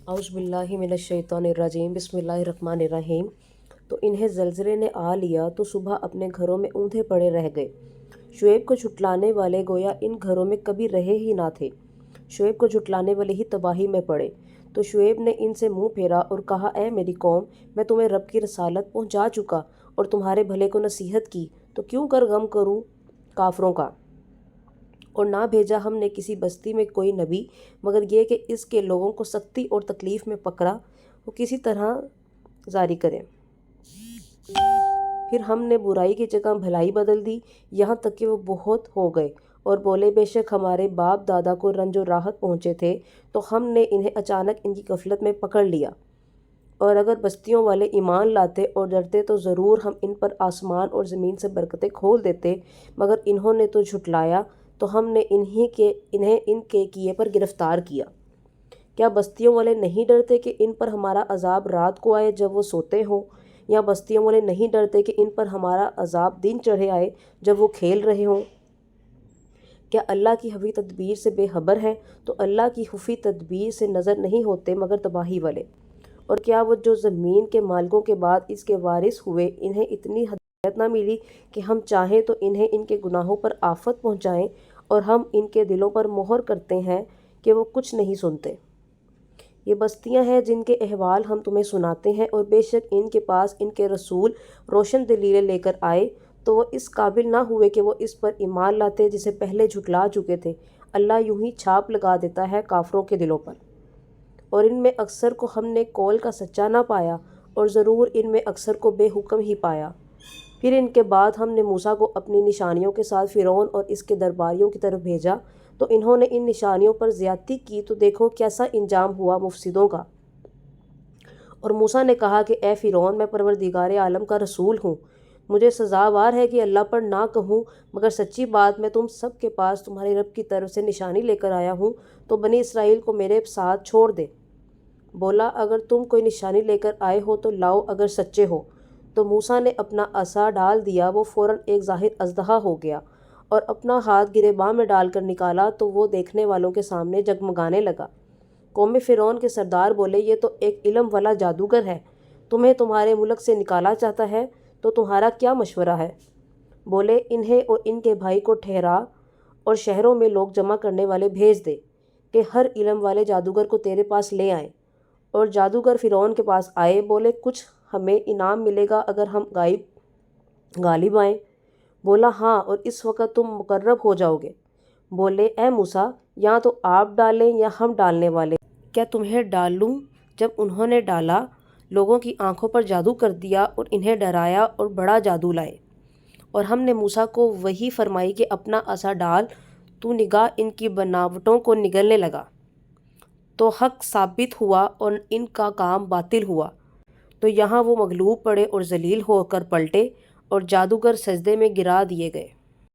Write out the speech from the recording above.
اعوذ باللہ من الشیطان الرجیم بسم اللہ الرحمن الرحیم۔ تو انہیں زلزلے نے آ لیا تو صبح اپنے گھروں میں اوندھے پڑے رہ گئے۔ شعیب کو جھٹلانے والے گویا ان گھروں میں کبھی رہے ہی نہ تھے۔ شعیب کو جھٹلانے والے ہی تباہی میں پڑے۔ تو شعیب نے ان سے منہ پھیرا اور کہا، اے میری قوم، میں تمہیں رب کی رسالت پہنچا چکا اور تمہارے بھلے کو نصیحت کی، تو کیوں کر غم کروں کافروں کا؟ اور نہ بھیجا ہم نے کسی بستی میں کوئی نبی مگر یہ کہ اس کے لوگوں کو سختی اور تکلیف میں پکڑا وہ کسی طرح جاری کریں۔ پھر ہم نے برائی کی جگہ بھلائی بدل دی، یہاں تک کہ وہ بہت ہو گئے اور بولے، بے شک ہمارے باپ دادا کو رنج و راحت پہنچے تھے تو ہم نے انہیں اچانک ان کی غفلت میں پکڑ لیا، اور اگر بستیوں والے ایمان لاتے اور ڈرتے تو ضرور ہم ان پر آسمان اور زمین سے برکتیں کھول دیتے، مگر انہوں نے تو جھٹلایا تو ہم نے انہیں ان کے کیے پر گرفتار کیا۔ کیا بستیوں والے نہیں ڈرتے کہ ان پر ہمارا عذاب رات کو آئے جب وہ سوتے ہوں، یا بستیوں والے نہیں ڈرتے کہ ان پر ہمارا عذاب دن چڑھے آئے جب وہ کھیل رہے ہوں؟ کیا اللہ کی خفی تدبیر سے بے خبر ہے؟ تو اللہ کی خفی تدبیر سے نظر نہیں ہوتے مگر تباہی والے۔ اور کیا وہ جو زمین کے مالکوں کے بعد اس کے وارث ہوئے، انہیں اتنی ہدایت نہ ملی کہ ہم چاہیں تو انہیں ان کے گناہوں پر آفت پہنچائیں، اور ہم ان کے دلوں پر مہر کرتے ہیں کہ وہ کچھ نہیں سنتے۔ یہ بستیاں ہیں جن کے احوال ہم تمہیں سناتے ہیں، اور بے شک ان کے پاس ان کے رسول روشن دلیلیں لے کر آئے تو وہ اس قابل نہ ہوئے کہ وہ اس پر ایمان لاتے جسے پہلے جھٹلا چکے تھے۔ اللہ یوں ہی چھاپ لگا دیتا ہے کافروں کے دلوں پر، اور ان میں اکثر کو ہم نے قول کا سچا نہ پایا، اور ضرور ان میں اکثر کو بے حکم ہی پایا۔ پھر ان کے بعد ہم نے موسیٰ کو اپنی نشانیوں کے ساتھ فرعون اور اس کے درباریوں کی طرف بھیجا، تو انہوں نے ان نشانیوں پر زیادتی کی تو دیکھو کیسا انجام ہوا مفسدوں کا۔ اور موسیٰ نے کہا کہ اے فرعون، میں پروردگار عالم کا رسول ہوں، مجھے سزاوار ہے کہ اللہ پر نہ کہوں مگر سچی بات، میں تم سب کے پاس تمہارے رب کی طرف سے نشانی لے کر آیا ہوں، تو بنی اسرائیل کو میرے ساتھ چھوڑ دے۔ بولا، اگر تم کوئی نشانی لے کر آئے ہو تو لاؤ اگر سچے ہو۔ تو موسیٰ نے اپنا عصا ڈال دیا، وہ فوراً ایک ظاہر اژدہا ہو گیا، اور اپنا ہاتھ گریباں میں ڈال کر نکالا تو وہ دیکھنے والوں کے سامنے جگمگانے لگا۔ قوم فرعون کے سردار بولے، یہ تو ایک علم والا جادوگر ہے، تمہیں تمہارے ملک سے نکالا چاہتا ہے، تو تمہارا کیا مشورہ ہے؟ بولے، انہیں اور ان کے بھائی کو ٹھہرا اور شہروں میں لوگ جمع کرنے والے بھیج دے کہ ہر علم والے جادوگر کو تیرے پاس لے آئیں۔ اور جادوگر فرعون کے پاس آئے، بولے، کچھ ہمیں انعام ملے گا اگر ہم غالب آئیں؟ بولا، ہاں، اور اس وقت تم مقرب ہو جاؤ گے۔ بولے، اے موسیٰ، یا تو آپ ڈالیں یا ہم ڈالنے والے، کیا تمہیں ڈالوں؟ جب انہوں نے ڈالا، لوگوں کی آنکھوں پر جادو کر دیا اور انہیں ڈرایا اور بڑا جادو لائے۔ اور ہم نے موسیٰ کو وحی فرمائی کہ اپنا عصا ڈال، تو نگاہ ان کی بناوٹوں کو نگلنے لگا، تو حق ثابت ہوا اور ان کا کام باطل ہوا۔ تو یہاں وہ مغلوب پڑے اور ذلیل ہو کر پلٹے، اور جادوگر سجدے میں گرا دیے گئے۔